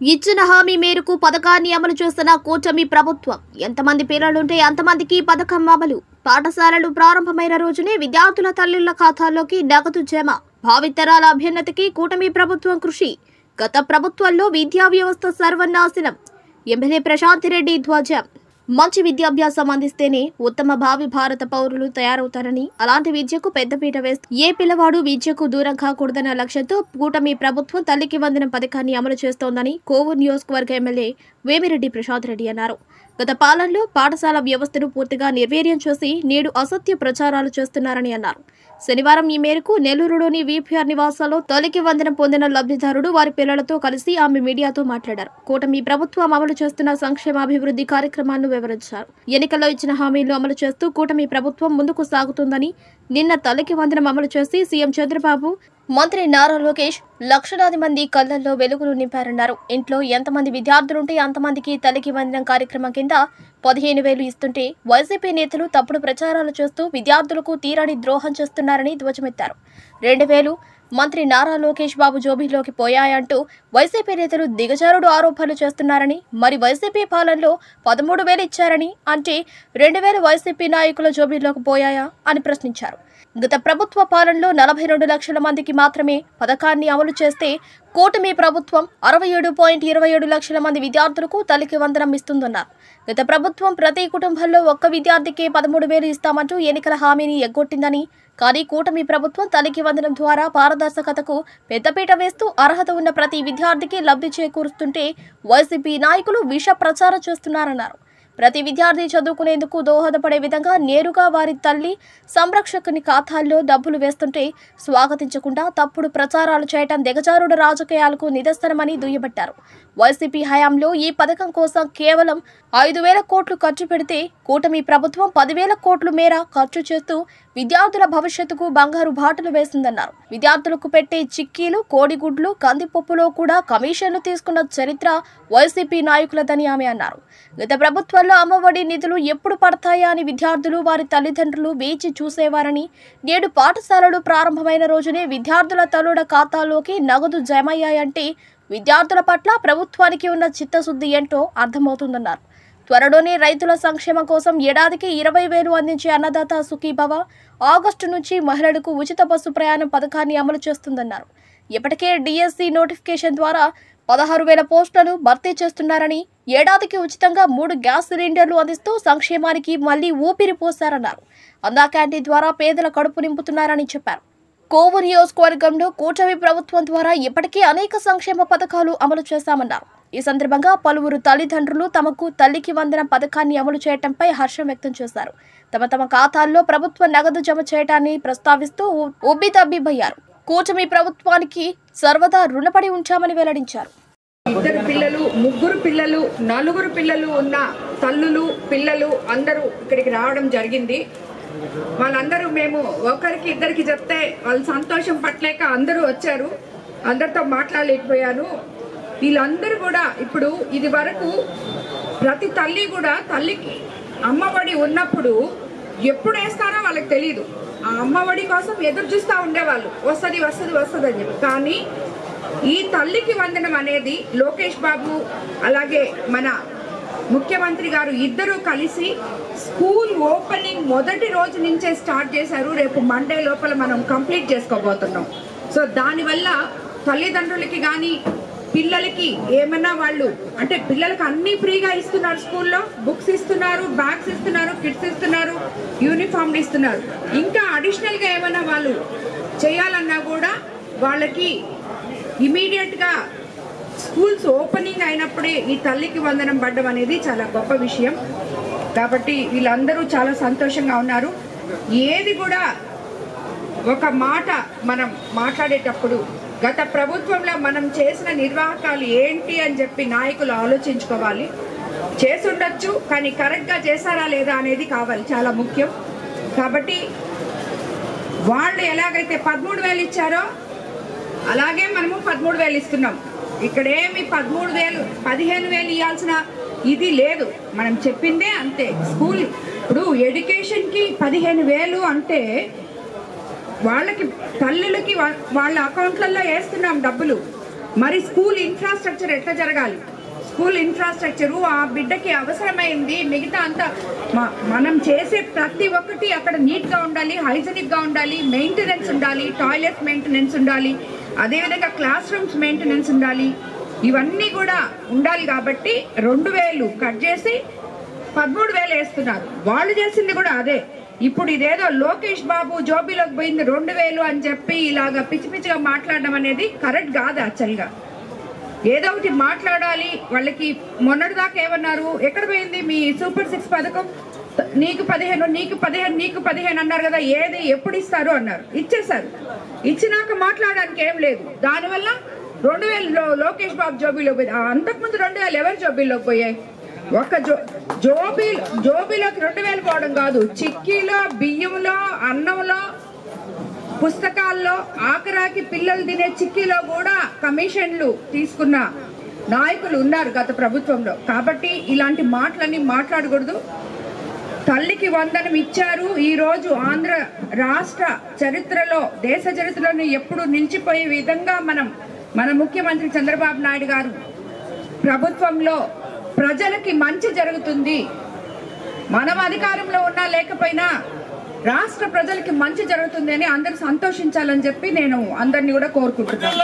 ఇచ్చిన హామీ మేరకు పథకాన్ని అమలు చేస్తున్న కూటమి ప్రభుత్వం. ఎంతమంది పిల్లలుంటే అంతమందికి పథకం అమలు. పాఠశాలలు ప్రారంభమైన రోజునే విద్యార్థుల తల్లుల ఖాతాల్లోకి నగదు జమ. భావితరాల అభ్యున్నతికి కూటమి ప్రభుత్వం కృషి. గత ప్రభుత్వంలో విద్యా వ్యవస్థ సర్వనాశనం. ఎమ్మెల్యే ప్రశాంత్ రెడ్డి ధ్వజం. మంచి విద్యాభ్యాసం అందిస్తేనే ఉత్తమ భావి భారత పౌరులు తయారవుతారని, అలాంటి విద్యకు పెద్దపీట వేస్తూ ఏ పిల్లవాడు విద్యకు దూరం కాకూడదన్న లక్ష్యంతో కూటమి ప్రభుత్వం తల్లికి వందనం పథకాన్ని అమలు చేస్తోందని కోవూరు నియోజకవర్గ ఎమ్మెల్యే వేమిరెడ్డి ప్రశాంత్ రెడ్డి అన్నారు. గత పాలనలో పాఠశాల వ్యవస్థను పూర్తిగా నిర్వీర్యం చేసి నేడు అసత్య ప్రచారాలు చేస్తున్నారని అన్నారు. శనివారం ఈ మేరకు నెల్లూరులోని వీపీఆర్ నివాసాల్లో తల్లికి వందనం పొందిన లబ్ధిదారుడు వారి పిల్లలతో కలిసి ఆమె మీడియాతో మాట్లాడారు. కూటమి ప్రభుత్వం అమలు చేస్తున్న సంక్షేమాభివృద్ధి కార్యక్రమాలను వివరించారు. ఎన్నికల్లో ఇచ్చిన హామీలను అమలు చేస్తూ కూటమి ప్రభుత్వం ముందుకు సాగుతుందని, నిన్న తల్లికి వందనం అమలు చేసి సీఎం చంద్రబాబు, మంత్రి నారా లోకేష్ లక్షలాది మంది కళ్లల్లో వెలుగులు నింపారన్నారు. ఇంట్లో ఎంతమంది విద్యార్థులుంటే అంతమందికి తల్లికి వందనం కార్యక్రమం కింద 15,000 ఇస్తుంటే వైసీపీ నేతలు తప్పుడు ప్రచారాలు చేస్తూ విద్యార్థులకు తీరని ద్రోహం చేస్తున్నారని ధ్వజమెత్తారు. 2,000 మంత్రి నారా లోకేష్ బాబు జోబీలోకి పోయాయంటూ వైసీపీ నేతలు దిగజారుడు ఆరోపణలు చేస్తున్నారని, మరి వైసీపీ పాలనలో 13,000 ఇచ్చారని, అంటే 2,000 వైసీపీ నాయకుల జోబీలోకి పోయాయా అని ప్రశ్నించారు. గత ప్రభుత్వ పాలనలో 42 లక్షల మందికి మాత్రమే పథకాన్ని అమలు చేస్తే కూటమి ప్రభుత్వం 67.27 లక్షల మంది విద్యార్థులకు తల్లికి వందనం ఇస్తుందన్నారు. గత ప్రభుత్వం ప్రతి కుటుంబంలో ఒక్క విద్యార్థికి 13,000 ఇస్తామంటూ ఎన్నికల హామీని ఎగ్గొట్టిందని, కానీ కూటమి ప్రభుత్వం తల్లికి వందనం ద్వారా పారదర్శకతకు పెద్దపీట వేస్తూ అర్హత ఉన్న ప్రతి విద్యార్థికి లబ్ధి చేకూరుస్తుంటే వైసీపీ నాయకులు విష ప్రచారం చేస్తున్నారన్నారు. ప్రతి విద్యార్థి చదువుకునేందుకు దోహదపడే విధంగా నేరుగా వారి తల్లి సంరక్షకుని ఖాతాల్లో డబ్బులు వేస్తుంటే స్వాగతించకుండా తప్పుడు ప్రచారాలు చేయడం దిగజారుడు రాజకీయాలకు నిదర్శనమని దుయ్యబట్టారు. వైసీపీ హయాంలో ఈ పథకం కోసం కేవలం 5,000 కోట్లు ఖర్చు పెడితే కూటమి ప్రభుత్వం 10,000 కోట్ల మేర ఖర్చు చేస్తూ విద్యార్థుల భవిష్యత్తుకు బంగారు బాటలు వేసిందన్నారు. విద్యార్థులకు పెట్టే చిక్కీలు, కోడిగుడ్లు, కందిపప్పులో కూడా కమిషన్లు తీసుకున్న చరిత్ర వైసీపీ నాయకులదని ఆమె అన్నారు. గత ప్రభుత్వంలో అమ్మఒడి నిధులు ఎప్పుడు పడతాయా అని విద్యార్థులు, వారి తల్లిదండ్రులు వేచి చూసేవారని, నేడు పాఠశాలలు ప్రారంభమైన రోజునే విద్యార్థుల తల్లుల ఖాతాల్లోకి నగదు జమయ్యాయంటే విద్యార్థుల పట్ల ప్రభుత్వానికి ఉన్న చిత్తశుద్ధి ఏంటో అర్థమవుతుందన్నారు. త్వరలోనే రైతుల సంక్షేమం కోసం ఏడాదికి 20,000 అందించే అన్నదాత సుఖీభవ, ఆగస్టు నుంచి మహిళలకు ఉచిత బస్సు ప్రయాణం పథకాన్ని అమలు చేస్తుందన్నారు. ఇప్పటికే డిఎస్సి నోటిఫికేషన్ ద్వారా 16,000 పోస్టులను భర్తీ చేస్తున్నారని, ఏడాదికి ఉచితంగా 3 గ్యాస్ సిలిండర్లు అందిస్తూ సంక్షేమానికి మళ్లీ ఊపిరి పోశారన్నారు. అన్నా క్యాంటీన్ ద్వారా పేదల కడుపు నింపుతున్నారని చెప్పారు. కోవూరు నియోజకవర్గంలో కూటమి ప్రభుత్వం ద్వారా ఇప్పటికే అనేక సంక్షేమ పథకాలు అమలు చేశామన్నారు. ఈ సందర్భంగా పలువురు తల్లిదండ్రులు తమకు తల్లికి వందనం పథకాన్ని అమలు చేయడంపై హర్షం వ్యక్తం చేశారు. తమ ఖాతాల్లో ప్రభుత్వ నగదు జమ చేయడాన్ని ప్రస్తావిస్తూ ఉబ్బితబ్బిబ్బయ్యారు. కూటమి ప్రభుత్వానికి సర్వదా రుణపడి ఉంచామని వెల్లడించారు. 2 పిల్లలు, 3 పిల్లలు, 4 పిల్లలు ఉన్న తల్లులు, పిల్లలు అందరూ ఇక్కడికి రావడం జరిగింది. వాళ్ళందరూ మేము ఒకరికి ఇద్దరికి చెప్తే వాళ్ళు సంతోషం పట్టలేక అందరూ వచ్చారు. అందరితో మాట్లాడలేకపోయాను. వీళ్ళందరూ కూడా ఇప్పుడు ఇది వరకు ప్రతి తల్లి కూడా తల్లికి అమ్మఒడి ఉన్నప్పుడు ఎప్పుడు వేస్తారో వాళ్ళకి తెలియదు. ఆ అమ్మఒడి కోసం ఎదురు చూస్తూ ఉండేవాళ్ళు, వస్తుంది వస్తుంది వస్తుంది అని చెప్పి. కానీ ఈ తల్లికి వందనం అనేది లోకేష్ బాబు అలాగే మన ముఖ్యమంత్రి గారు ఇద్దరూ కలిసి స్కూల్ ఓపెనింగ్ మొదటి రోజు నుంచే స్టార్ట్ చేశారు. రేపు మండే లోపల మనం కంప్లీట్ చేసుకోబోతున్నాం. సో దానివల్ల తల్లిదండ్రులకి కానీ పిల్లలకి ఏమన్నా వాళ్ళు అంటే పిల్లలకి అన్నీ ఫ్రీగా ఇస్తున్నారు. స్కూల్లో బుక్స్ ఇస్తున్నారు, బ్యాగ్స్ ఇస్తున్నారు, కిట్స్ ఇస్తున్నారు, యూనిఫామ్లు ఇస్తున్నారు. ఇంకా అడిషనల్గా ఏమన్నా వాళ్ళు చేయాలన్నా కూడా వాళ్ళకి ఇమీడియట్గా స్కూల్స్ ఓపెనింగ్ అయినప్పుడే ఈ తల్లికి వందనం పడ్డం అనేది చాలా గొప్ప విషయం. కాబట్టి వీళ్ళందరూ చాలా సంతోషంగా ఉన్నారు. ఏది కూడా ఒక మాట మనం మాట్లాడేటప్పుడు గత ప్రభుత్వంలో మనం చేసిన నిర్వాహకాలు ఏంటి అని చెప్పి నాయకులు ఆలోచించుకోవాలి. చేసుండొచ్చు, కానీ కరెక్ట్గా చేశారా లేదా అనేది కావాలి, చాలా ముఖ్యం. కాబట్టి వాళ్ళు ఎలాగైతే 13,000 ఇచ్చారో అలాగే మనము 13,000 ఇస్తున్నాం. ఇక్కడేమి 13,000 15,000 ఇవ్వాల్సిన ఇది లేదు. మనం చెప్పిందే అంతే. స్కూల్ ఇప్పుడు ఎడ్యుకేషన్కి 15,000 అంటే వాళ్ళకి తల్లులకి వాళ్ళ అకౌంట్లలో వేస్తున్నాం డబ్బులు. మరి స్కూల్ ఇన్ఫ్రాస్ట్రక్చర్ ఎట్లా జరగాలి? స్కూల్ ఇన్ఫ్రాస్ట్రక్చరు ఆ బిడ్డకి అవసరమైంది, మిగతా అంతా మనం చేసే ప్రతి ఒక్కటి అక్కడ నీట్గా ఉండాలి, హైజెనిక్గా ఉండాలి, మెయింటెనెన్స్ ఉండాలి, టాయిలెట్ మెయింటెనెన్స్ ఉండాలి, అదేవిధంగా క్లాస్ రూమ్స్ మెయింటెనెన్స్ ఉండాలి, ఇవన్నీ కూడా ఉండాలి. కాబట్టి 2000 కట్ చేసి 13,000 వేస్తున్నారు. వాళ్ళు చేసింది కూడా అదే. ఇప్పుడు ఇదేదో లోకేష్ బాబు జోబీలోకి పోయింది 2000 అని చెప్పి ఇలాగా పిచ్చి పిచ్చిగా మాట్లాడడం అనేది కరెక్ట్ కాదు. యాక్చువల్గా ఏదో ఒకటి మాట్లాడాలి. వాళ్ళకి మొన్నటిదాకా ఏమన్నారు, ఎక్కడ పోయింది మీ సూపర్ 6 పథకం? నీకు 15 నీకు 15 నీకు 15 అన్నారు కదా, ఏది ఎప్పుడు ఇస్తారు అన్నారు, ఇచ్చేసారు. ఇచ్చినాక మాట్లాడడానికి ఏం లేదు. దానివల్ల 2000 లోకేష్ బాబు జోబీలో పోయింది. అంతకుముందు 2000 ఎవరి జోబీలోకి పోయాయి? ఒక జోబీలోకి 2000 పోవడం కాదు, చిక్కీలో, బియ్యంలో, అన్నంలో, పుస్తకాల్లో, ఆఖరాకి పిల్లలు తినే చిక్కీలో కూడా కమిషన్లు తీసుకున్న నాయకులు ఉన్నారు గత ప్రభుత్వంలో. కాబట్టి ఇలాంటి మాటలన్నీ మాట్లాడకూడదు. తల్లికి వందనం ఇచ్చారు. ఈరోజు ఆంధ్ర రాష్ట్ర చరిత్రలో, దేశ చరిత్రలో ఎప్పుడు నిలిచిపోయే విధంగా మన ముఖ్యమంత్రి చంద్రబాబు నాయుడు గారు ప్రభుత్వంలో ప్రజలకి మంచి జరుగుతుంది. మనం అధికారంలో ఉన్నా లేకపోయినా రాష్ట్ర ప్రజలకి మంచి జరుగుతుంది అని అందరూ సంతోషించాలని చెప్పి నేను అందరినీ కూడా కోరుకుంటున్నాను.